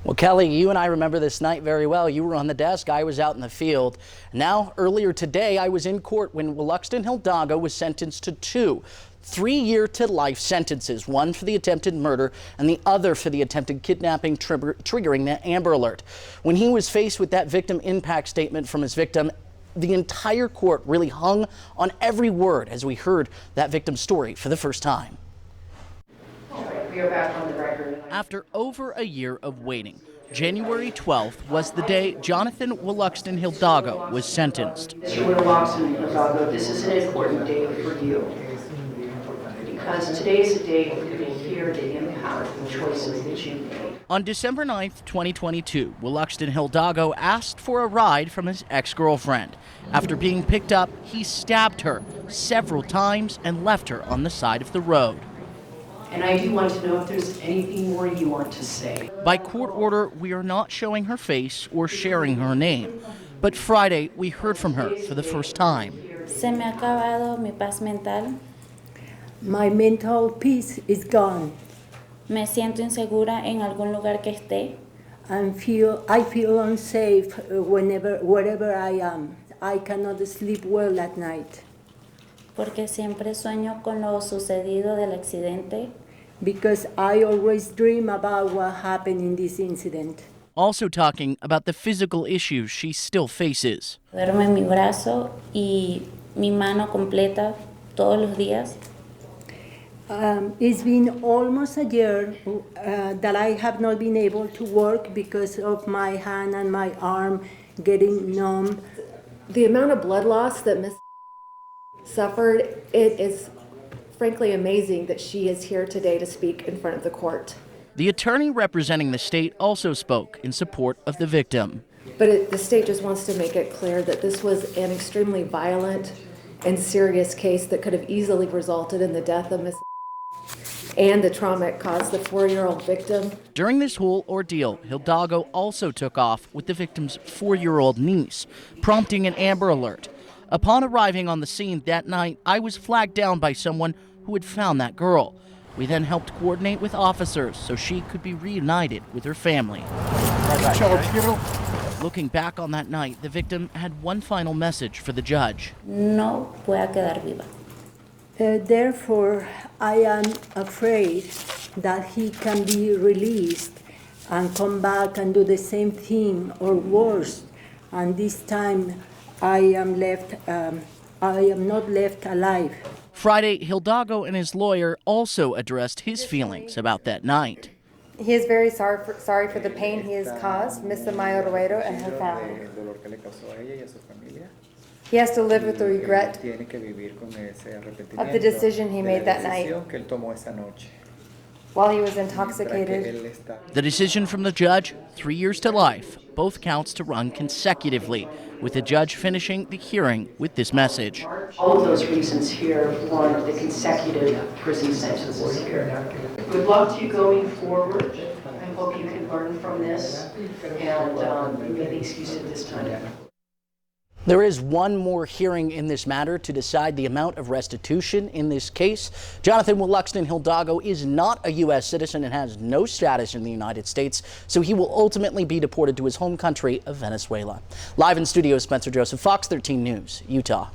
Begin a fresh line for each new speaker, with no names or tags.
Well, Kelly, you and I remember this night very well. You were on the desk. I was out in the field. Now, earlier today, I was in court when Wiluxton Hidalgo was sentenced to two 3-year to life sentences, one for the attempted murder and the other for the attempted kidnapping triggering the Amber Alert. When he was faced with that victim impact statement from his victim, the entire court really hung on every word as we heard that victim's story for the first time.
We are back on the record.
After over a year of waiting, January 12th was the day Jonathan Wiluxton Hidalgo was sentenced.
Mr. Wiluxton Hidalgo, this is an important day for you because today is the day we're going to hear the impact and choices that you made.
On December 9th, 2022, Wiluxton Hidalgo asked for a ride from his ex-girlfriend. After being picked up, he stabbed her several times and left her on the side of the road.
And I do want to know if there's anything more you want to say.
By court order, we are not showing her face or sharing her name. But Friday, we heard from her for the first time.
Se me ha acabado mi paz mental.
My mental peace is gone.
Me siento insegura en algún lugar que esté.
I feel unsafe wherever I am. I cannot sleep well at night.
Porque siempre sueño con lo sucedido del accidente.
Because I always dream about what happened in this incident.
Also talking about the physical issues she still faces.
Duerme mi brazo y mi mano completa todos los días.
It's been almost a year that I have not been able to work because of my hand and my arm getting numb.
The amount of blood loss that Miss suffered, it is frankly amazing that she is here today to speak in front of the court.
The attorney representing the state also spoke in support of the victim.
But the state just wants to make it clear that this was an extremely violent and serious case that could have easily resulted in the death of Miss and the trauma it caused the 4-year-old victim.
During this whole ordeal, Hidalgo also took off with the victim's 4-year-old niece, prompting an Amber Alert. Upon arriving on the scene that night, I was flagged down by someone who had found that girl. We then helped coordinate with officers so she could be reunited with her family. Looking back on that night, the victim had one final message for the judge.
No voy a quedar viva.
Therefore, I am afraid that he can be released and come back and do the same thing or worse. And this time, I am not left alive.
Friday, Hidalgo and his lawyer also addressed his feelings about that night.
He is very sorry for the pain he has caused Ms. Amaya Ruedo and her family. He has to live with the regret of the decision he made that night while he was intoxicated.
The decision from the judge, 3 years to life, both counts to run consecutively, with the judge finishing the hearing with this message.
All of those reasons here warrant the consecutive prison sentences here. Good luck to you going forward. I hope you can learn from this and make the excuse at this time.
There is one more hearing in this matter to decide the amount of restitution in this case. Jonathan Wiluxton Hidalgo is not a U.S. citizen and has no status in the United States, so he will ultimately be deported to his home country of Venezuela. Live in studio, Spencer Joseph, Fox 13 News, Utah.